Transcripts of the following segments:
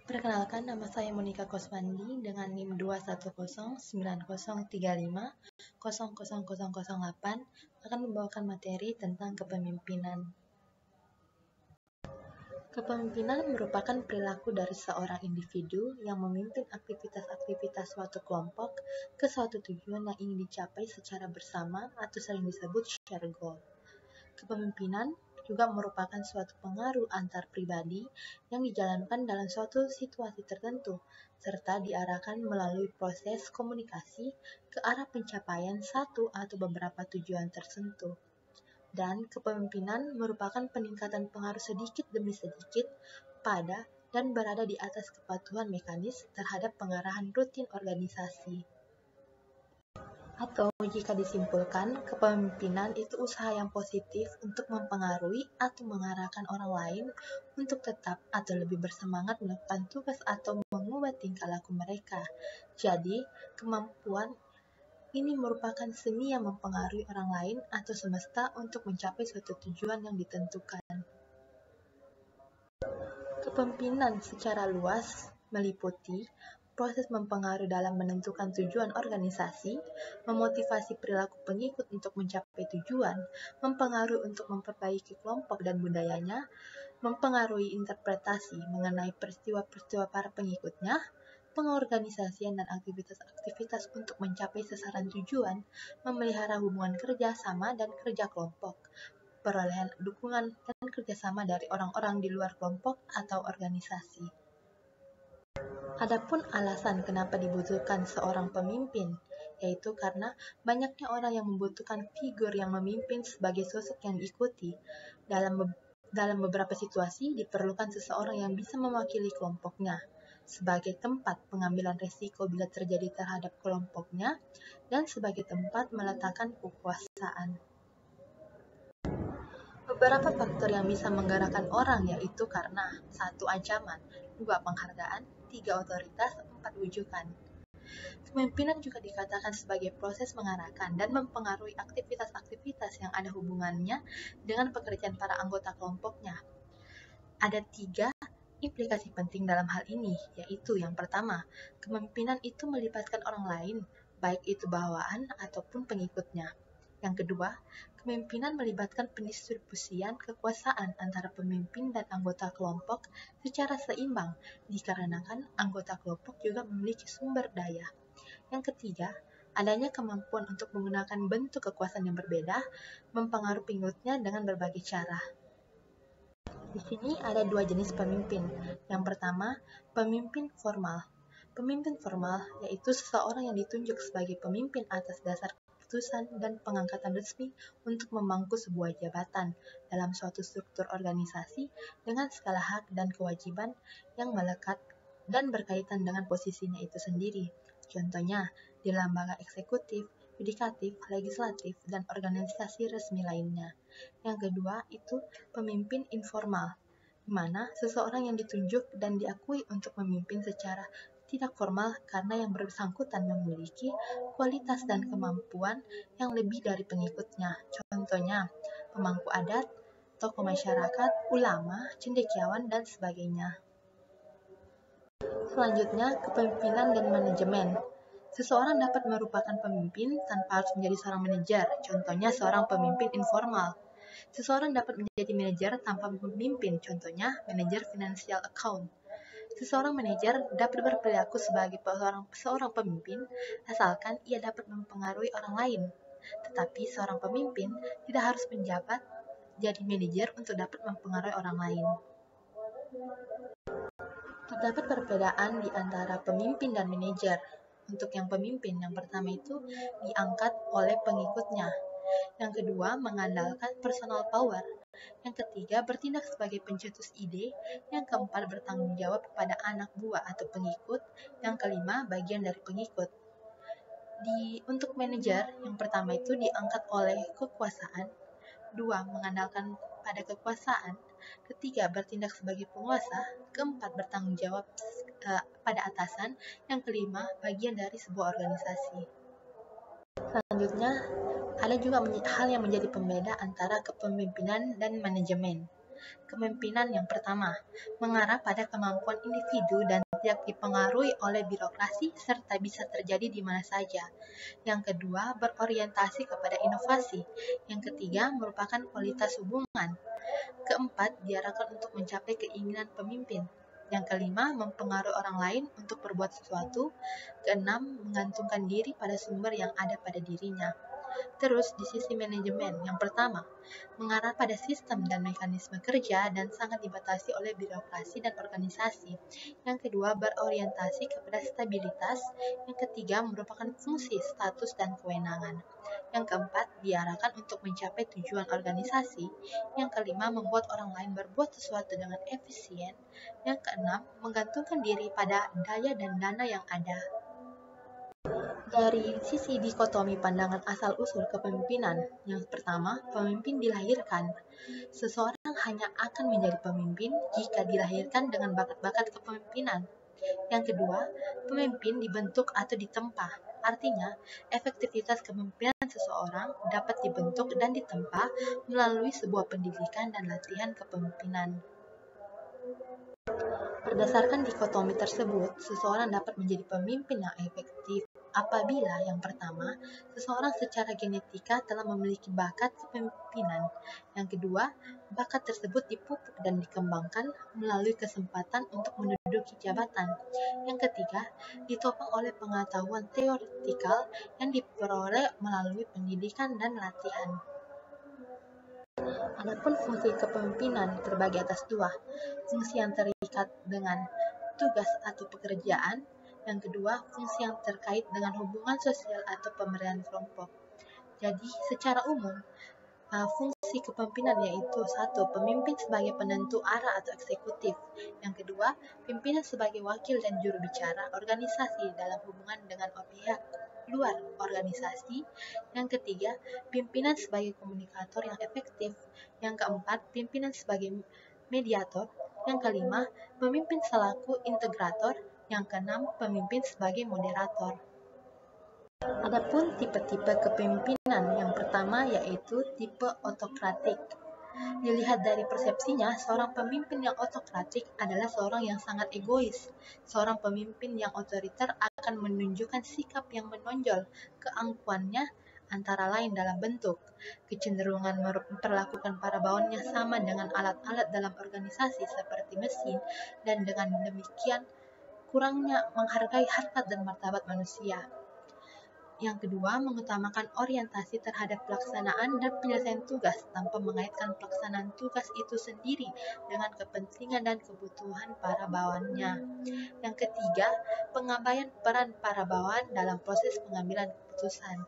Perkenalkan, nama saya Monica Koswandi dengan NIM 2109035000008 akan membawakan materi tentang kepemimpinan. Kepemimpinan merupakan perilaku dari seorang individu yang memimpin aktivitas-aktivitas suatu kelompok ke suatu tujuan yang ingin dicapai secara bersama atau sering disebut shared goal. Kepemimpinan juga merupakan suatu pengaruh antar pribadi yang dijalankan dalam suatu situasi tertentu, serta diarahkan melalui proses komunikasi ke arah pencapaian satu atau beberapa tujuan tertentu. Dan kepemimpinan merupakan peningkatan pengaruh sedikit demi sedikit pada dan berada di atas kepatuhan mekanis terhadap pengarahan rutin organisasi. Atau jika disimpulkan, kepemimpinan itu usaha yang positif untuk mempengaruhi atau mengarahkan orang lain untuk tetap atau lebih bersemangat melakukan tugas atau mengubah tingkah laku mereka. Jadi, kemampuan ini merupakan seni yang mempengaruhi orang lain atau semesta untuk mencapai suatu tujuan yang ditentukan. Kepemimpinan secara luas meliputi proses mempengaruhi dalam menentukan tujuan organisasi, memotivasi perilaku pengikut untuk mencapai tujuan, mempengaruhi untuk memperbaiki kelompok dan budayanya, mempengaruhi interpretasi mengenai peristiwa-peristiwa para pengikutnya, pengorganisasian dan aktivitas-aktivitas untuk mencapai sasaran tujuan, memelihara hubungan kerja sama dan kerja kelompok, perolehan dukungan dan kerjasama dari orang-orang di luar kelompok atau organisasi. Adapun alasan kenapa dibutuhkan seorang pemimpin, yaitu karena banyaknya orang yang membutuhkan figur yang memimpin sebagai sosok yang diikuti. Dalam beberapa situasi, diperlukan seseorang yang bisa mewakili kelompoknya sebagai tempat pengambilan resiko bila terjadi terhadap kelompoknya dan sebagai tempat meletakkan kekuasaan. Beberapa faktor yang bisa menggerakkan orang yaitu karena 1. Ancaman, 2. Penghargaan, 3. Otoritas, 4. Wujudan. Kepemimpinan juga dikatakan sebagai proses mengarahkan dan mempengaruhi aktivitas-aktivitas yang ada hubungannya dengan pekerjaan para anggota kelompoknya. Ada 3 implikasi penting dalam hal ini, yaitu yang pertama, kepemimpinan itu melibatkan orang lain, baik itu bawahan ataupun pengikutnya. Yang kedua, kepemimpinan melibatkan pendistribusian kekuasaan antara pemimpin dan anggota kelompok secara seimbang, dikarenakan anggota kelompok juga memiliki sumber daya. Yang ketiga, adanya kemampuan untuk menggunakan bentuk kekuasaan yang berbeda, mempengaruhi pengikutnya dengan berbagai cara. Di sini ada 2 jenis pemimpin. Yang pertama, pemimpin formal. Pemimpin formal yaitu seseorang yang ditunjuk sebagai pemimpin atas dasar keputusan dan pengangkatan resmi untuk memangku sebuah jabatan dalam suatu struktur organisasi dengan skala hak dan kewajiban yang melekat dan berkaitan dengan posisinya itu sendiri. Contohnya, di lembaga eksekutif, yudikatif, legislatif, dan organisasi resmi lainnya. Yang kedua itu pemimpin informal, di mana seseorang yang ditunjuk dan diakui untuk memimpin secara tidak formal karena yang bersangkutan memiliki kualitas dan kemampuan yang lebih dari pengikutnya. Contohnya, pemangku adat, tokoh masyarakat, ulama, cendekiawan, dan sebagainya. Selanjutnya, kepemimpinan dan manajemen. Seseorang dapat merupakan pemimpin tanpa harus menjadi seorang manajer. Contohnya, seorang pemimpin informal. Seseorang dapat menjadi manajer tanpa memimpin. Contohnya, manajer financial account. Seseorang manajer dapat berperilaku sebagai seorang pemimpin asalkan ia dapat mempengaruhi orang lain. Tetapi seorang pemimpin tidak harus menjabat jadi manajer untuk dapat mempengaruhi orang lain. Terdapat perbedaan di antara pemimpin dan manajer. Untuk yang pemimpin, yang pertama itu diangkat oleh pengikutnya. Yang kedua, mengandalkan personal power. Yang ketiga, bertindak sebagai pencetus ide. Yang keempat, bertanggung jawab kepada anak buah atau pengikut. Yang kelima, bagian dari pengikut. Untuk manajer, yang pertama itu diangkat oleh kekuasaan. 2. Mengandalkan pada kekuasaan. Ketiga, bertindak sebagai penguasa. Keempat, bertanggung jawab pada atasan. Yang kelima, bagian dari sebuah organisasi. Selanjutnya, ada juga hal yang menjadi pembeda antara kepemimpinan dan manajemen. Kepemimpinan yang pertama, mengarah pada kemampuan individu dan tidak dipengaruhi oleh birokrasi serta bisa terjadi di mana saja. Yang kedua, berorientasi kepada inovasi. Yang ketiga, merupakan kualitas hubungan. Keempat, diarahkan untuk mencapai keinginan pemimpin. Yang kelima, mempengaruhi orang lain untuk berbuat sesuatu. Keenam, menggantungkan diri pada sumber yang ada pada dirinya. Terus, di sisi manajemen, yang pertama, mengarah pada sistem dan mekanisme kerja dan sangat dibatasi oleh birokrasi dan organisasi. Yang kedua, berorientasi kepada stabilitas. Yang ketiga, merupakan fungsi, status, dan kewenangan. Yang keempat, diarahkan untuk mencapai tujuan organisasi. Yang kelima, membuat orang lain berbuat sesuatu dengan efisien. Yang keenam, menggantungkan diri pada daya dan dana yang ada. Dari sisi dikotomi pandangan asal-usul kepemimpinan, yang pertama, pemimpin dilahirkan. Seseorang hanya akan menjadi pemimpin jika dilahirkan dengan bakat-bakat kepemimpinan. Yang kedua, pemimpin dibentuk atau ditempa. Artinya, efektivitas kepemimpinan seseorang dapat dibentuk dan ditempa melalui sebuah pendidikan dan latihan kepemimpinan. Berdasarkan dikotomi tersebut, seseorang dapat menjadi pemimpin yang efektif apabila yang pertama, seseorang secara genetika telah memiliki bakat kepemimpinan. Yang kedua, bakat tersebut dipupuk dan dikembangkan melalui kesempatan untuk menduduki jabatan. Yang ketiga, ditopang oleh pengetahuan teoretikal yang diperoleh melalui pendidikan dan latihan. Adapun fungsi kepemimpinan terbagi atas dua, fungsi yang terikat dengan tugas atau pekerjaan, yang kedua, fungsi yang terkait dengan hubungan sosial atau pemberdayaan kelompok. Jadi, secara umum, fungsi kepemimpinan yaitu satu, pemimpin sebagai penentu arah atau eksekutif. Yang kedua, pimpinan sebagai wakil dan juru bicara organisasi dalam hubungan dengan pihak luar organisasi. Yang ketiga, pimpinan sebagai komunikator yang efektif. Yang keempat, pimpinan sebagai mediator. Yang kelima, pemimpin selaku integrator. Yang keenam, pemimpin sebagai moderator. Adapun tipe-tipe kepemimpinan, yang pertama yaitu tipe otokratik. Dilihat dari persepsinya, seorang pemimpin yang otokratik adalah seorang yang sangat egois. Seorang pemimpin yang otoriter akan menunjukkan sikap yang menonjol keangkuhannya, antara lain dalam bentuk kecenderungan memperlakukan para bawahannya sama dengan alat-alat dalam organisasi seperti mesin, dan dengan demikian kurangnya menghargai harkat dan martabat manusia. Yang kedua, mengutamakan orientasi terhadap pelaksanaan dan penyelesaian tugas tanpa mengaitkan pelaksanaan tugas itu sendiri dengan kepentingan dan kebutuhan para bawahannya. Yang ketiga, pengabaian peran para bawahan dalam proses pengambilan keputusan.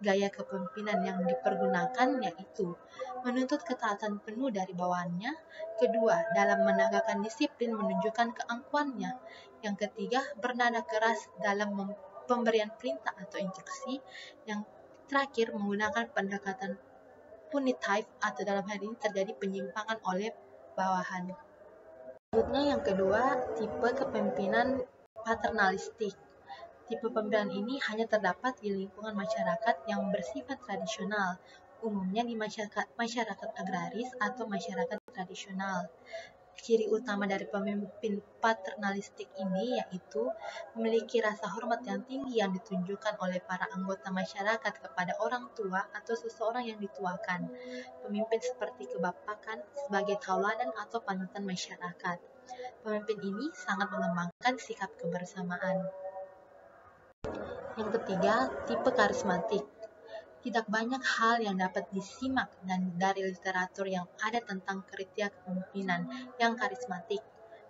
Gaya kepemimpinan yang dipergunakan yaitu menuntut ketaatan penuh dari bawahannya. Kedua, dalam menegakkan disiplin menunjukkan keangkuhannya. Yang ketiga, bernada keras dalam pemberian perintah atau instruksi. Yang terakhir, menggunakan pendekatan punitive atau dalam hal ini terjadi penyimpangan oleh bawahan. Selanjutnya yang kedua, tipe kepemimpinan paternalistik. Tipe pemimpinan ini hanya terdapat di lingkungan masyarakat yang bersifat tradisional, umumnya di masyarakat agraris atau masyarakat tradisional. Ciri utama dari pemimpin paternalistik ini yaitu memiliki rasa hormat yang tinggi yang ditunjukkan oleh para anggota masyarakat kepada orang tua atau seseorang yang dituakan. Pemimpin seperti kebapakan sebagai tauladan atau panutan masyarakat. Pemimpin ini sangat mengembangkan sikap kebersamaan. Yang ketiga, tipe karismatik. Tidak banyak hal yang dapat disimak dari literatur yang ada tentang kriteria kepemimpinan yang karismatik.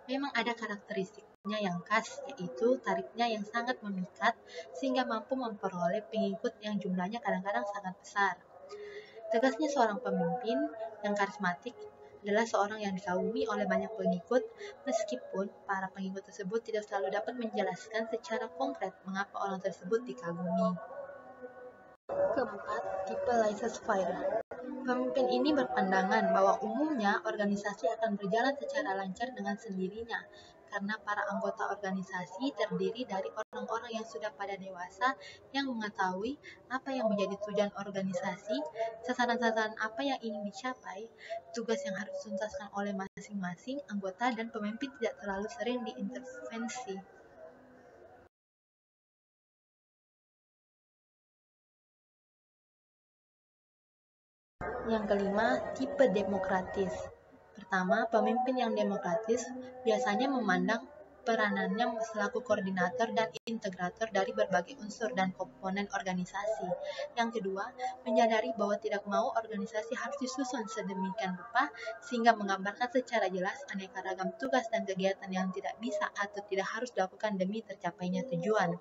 Memang ada karakteristiknya yang khas, yaitu tarifnya yang sangat memikat sehingga mampu memperoleh pengikut yang jumlahnya kadang-kadang sangat besar. Tegasnya seorang pemimpin yang karismatik adalah seorang yang dikagumi oleh banyak pengikut, meskipun para pengikut tersebut tidak selalu dapat menjelaskan secara konkret mengapa orang tersebut dikagumi. Keempat, tipe laissez-faire. Pemimpin ini berpandangan bahwa umumnya organisasi akan berjalan secara lancar dengan sendirinya karena para anggota organisasi terdiri dari orang-orang yang sudah pada dewasa yang mengetahui apa yang menjadi tujuan organisasi, sasaran-sasaran apa yang ingin dicapai, tugas yang harus dituntaskan oleh masing-masing anggota, dan pemimpin tidak terlalu sering diintervensi. Yang kelima, tipe demokratis. Pertama, pemimpin yang demokratis biasanya memandang peranannya selaku koordinator dan integrator dari berbagai unsur dan komponen organisasi. Yang kedua, menyadari bahwa tidak mau organisasi harus disusun sedemikian rupa sehingga menggambarkan secara jelas aneka ragam tugas dan kegiatan yang tidak bisa atau tidak harus dilakukan demi tercapainya tujuan.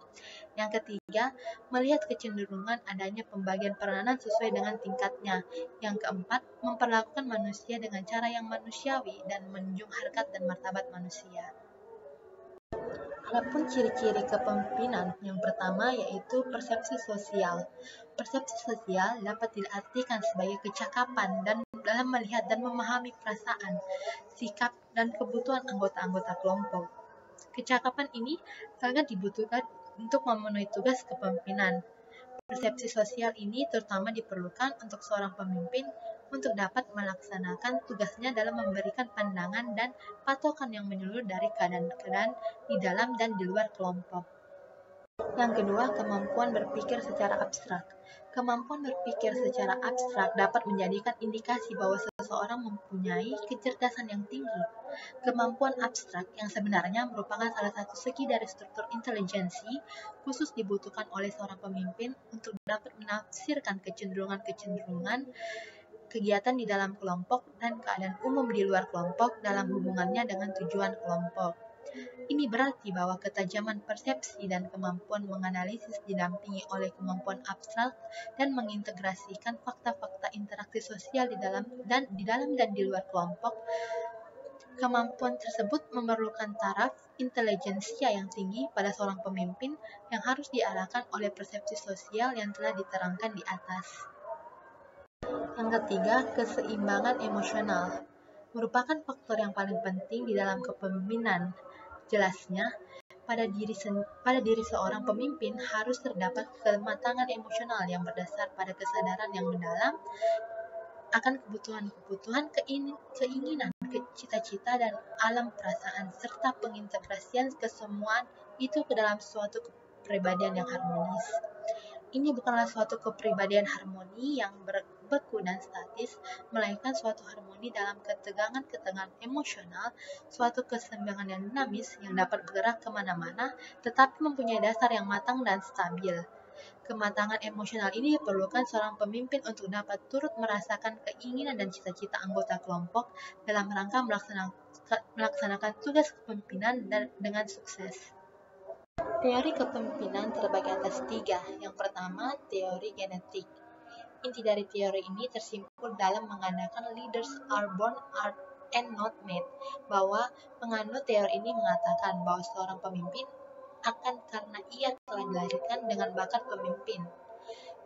Yang ketiga, melihat kecenderungan adanya pembagian peranan sesuai dengan tingkatnya. Yang keempat, memperlakukan manusia dengan cara yang manusiawi dan menjunjung harkat dan martabat manusia. Adapun ciri-ciri kepemimpinan, yang pertama yaitu persepsi sosial. Persepsi sosial dapat diartikan sebagai kecakapan dan dalam melihat dan memahami perasaan, sikap, dan kebutuhan anggota-anggota kelompok. Kecakapan ini sangat dibutuhkan untuk memenuhi tugas kepemimpinan. Persepsi sosial ini terutama diperlukan untuk seorang pemimpin untuk dapat melaksanakan tugasnya dalam memberikan pandangan dan patokan yang menyeluruh dari keadaan-keadaan di dalam dan di luar kelompok. Yang kedua, kemampuan berpikir secara abstrak. Kemampuan berpikir secara abstrak dapat menjadikan indikasi bahwa seseorang mempunyai kecerdasan yang tinggi. Kemampuan abstrak yang sebenarnya merupakan salah satu segi dari struktur intelijensi khusus dibutuhkan oleh seorang pemimpin untuk dapat menafsirkan kecenderungan-kecenderungan kegiatan di dalam kelompok dan keadaan umum di luar kelompok dalam hubungannya dengan tujuan kelompok. Ini berarti bahwa ketajaman persepsi dan kemampuan menganalisis didampingi oleh kemampuan abstrak dan mengintegrasikan fakta-fakta interaksi sosial di dalam dan di luar kelompok. Kemampuan tersebut memerlukan taraf intelijensia yang tinggi pada seorang pemimpin yang harus diarahkan oleh persepsi sosial yang telah diterangkan di atas. Yang ketiga, keseimbangan emosional merupakan faktor yang paling penting di dalam kepemimpinan. Jelasnya, pada diri seorang pemimpin harus terdapat kematangan emosional yang berdasar pada kesadaran yang mendalam akan kebutuhan-kebutuhan, keinginan, cita-cita, dan alam perasaan, serta pengintegrasian kesemuaan itu ke dalam suatu kepribadian yang harmonis. Ini bukanlah suatu kepribadian harmoni yang beku dan statis, melainkan suatu harmoni dalam ketegangan-ketegangan emosional, suatu keseimbangan yang dinamis yang dapat bergerak kemana-mana, tetapi mempunyai dasar yang matang dan stabil. Kematangan emosional ini diperlukan seorang pemimpin untuk dapat turut merasakan keinginan dan cita-cita anggota kelompok dalam rangka melaksanakan tugas kepemimpinan dengan sukses. Teori kepemimpinan terbagi atas 3. Yang pertama, teori genetik. Inti dari teori ini tersimpul dalam mengandalkan leaders are born and not made, bahwa penganut teori ini mengatakan bahwa seorang pemimpin akan karena ia telah dilahirkan dengan bakat pemimpin.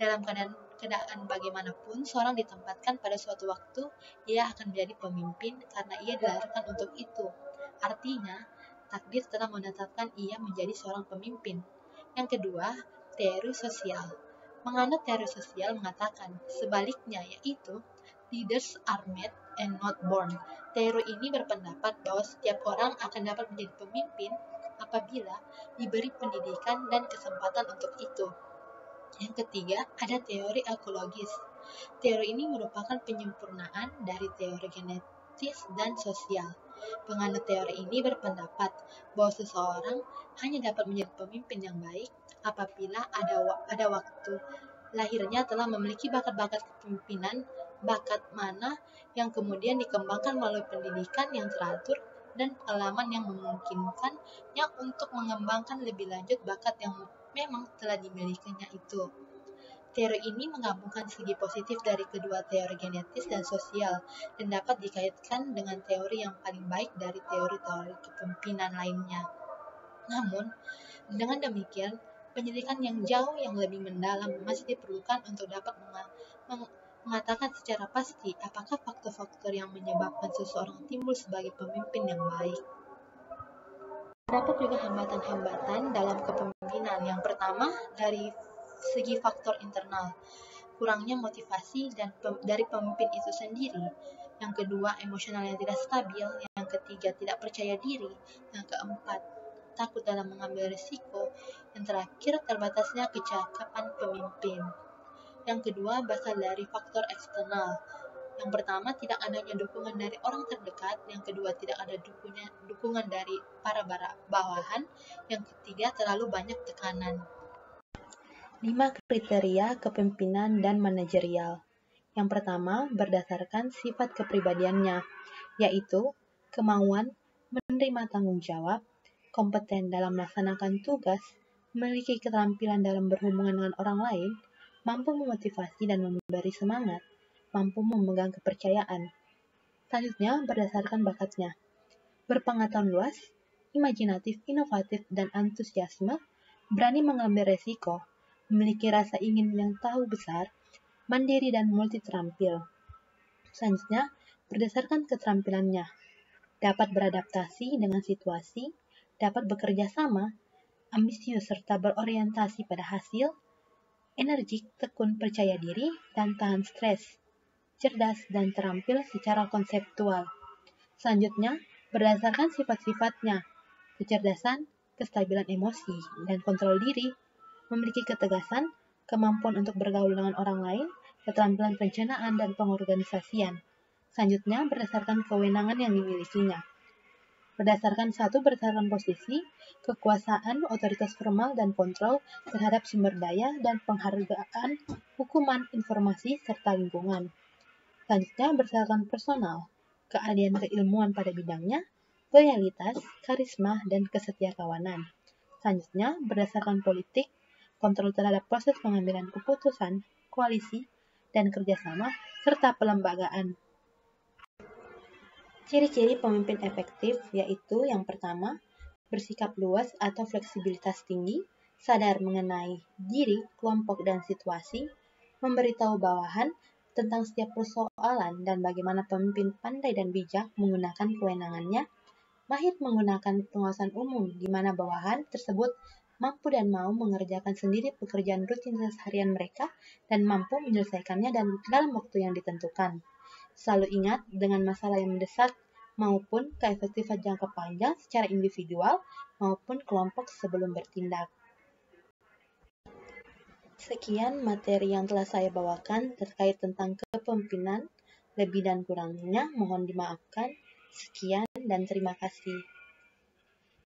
Dalam keadaan bagaimanapun seorang ditempatkan pada suatu waktu, ia akan menjadi pemimpin karena ia dilahirkan untuk itu. Artinya, takdir telah menetapkan ia menjadi seorang pemimpin. Yang kedua, teori sosial. Menganut teori sosial mengatakan sebaliknya, yaitu leaders are made and not born. Teori ini berpendapat bahwa setiap orang akan dapat menjadi pemimpin apabila diberi pendidikan dan kesempatan untuk itu. Yang ketiga, ada teori ekologis. Teori ini merupakan penyempurnaan dari teori genetis dan sosial. Penganut teori ini berpendapat bahwa seseorang hanya dapat menjadi pemimpin yang baik apabila ada waktu lahirnya telah memiliki bakat-bakat kepemimpinan, bakat mana yang kemudian dikembangkan melalui pendidikan yang teratur dan pengalaman yang memungkinkannya untuk mengembangkan lebih lanjut bakat yang memang telah dimilikinya itu. Teori ini menggabungkan segi positif dari kedua teori genetis dan sosial dan dapat dikaitkan dengan teori yang paling baik dari teori-teori kepemimpinan lainnya. Namun, dengan demikian, penyelidikan yang jauh yang lebih mendalam masih diperlukan untuk dapat mengatakan secara pasti apakah faktor-faktor yang menyebabkan seseorang timbul sebagai pemimpin yang baik. Terdapat juga hambatan-hambatan dalam kepemimpinan. Yang pertama, dari segi faktor internal, kurangnya motivasi dari pemimpin itu sendiri. Yang kedua, emosional yang tidak stabil. Yang ketiga, tidak percaya diri. Yang keempat, takut dalam mengambil risiko. Yang terakhir, terbatasnya kecakapan pemimpin. Yang kedua, berasal dari faktor eksternal. Yang pertama, tidak adanya dukungan dari orang terdekat. Yang kedua, tidak ada dukungan dari para bawahan. Yang ketiga, terlalu banyak tekanan. 5 kriteria kepemimpinan dan manajerial. Yang pertama, berdasarkan sifat kepribadiannya, yaitu kemauan menerima tanggung jawab, kompeten dalam melaksanakan tugas, memiliki keterampilan dalam berhubungan dengan orang lain, mampu memotivasi dan memberi semangat, mampu memegang kepercayaan. Selanjutnya, berdasarkan bakatnya, berpengetahuan luas, imajinatif, inovatif, dan antusiasme, berani mengambil resiko, memiliki rasa ingin yang tahu besar, mandiri dan multi terampil. Selanjutnya, berdasarkan keterampilannya, dapat beradaptasi dengan situasi, dapat bekerja sama, ambisius serta berorientasi pada hasil, energik, tekun, percaya diri, dan tahan stres, cerdas dan terampil secara konseptual. Selanjutnya, berdasarkan sifat-sifatnya, kecerdasan, kestabilan emosi, dan kontrol diri, memiliki ketegasan, kemampuan untuk bergaul dengan orang lain, keterampilan perencanaan dan pengorganisasian. Selanjutnya, berdasarkan kewenangan yang dimilikinya. Berdasarkan posisi, kekuasaan, otoritas formal dan kontrol terhadap sumber daya dan penghargaan, hukuman, informasi, serta lingkungan. Selanjutnya, berdasarkan personal, keahlian keilmuan pada bidangnya, loyalitas, karisma, dan kesetiakawanan. Selanjutnya, berdasarkan politik, kontrol terhadap proses pengambilan keputusan, koalisi, dan kerjasama, serta pelembagaan. Ciri-ciri pemimpin efektif yaitu yang pertama, bersikap luas atau fleksibilitas tinggi, sadar mengenai diri, kelompok, dan situasi, memberitahu bawahan tentang setiap persoalan dan bagaimana pemimpin pandai dan bijak menggunakan kewenangannya, mahir menggunakan pengawasan umum di mana bawahan tersebut mampu dan mau mengerjakan sendiri pekerjaan rutinitas harian mereka dan mampu menyelesaikannya dalam waktu yang ditentukan. Selalu ingat dengan masalah yang mendesak maupun keefektifan jangka panjang secara individual maupun kelompok sebelum bertindak. Sekian materi yang telah saya bawakan terkait tentang kepemimpinan. Lebih dan kurangnya mohon dimaafkan. Sekian dan terima kasih.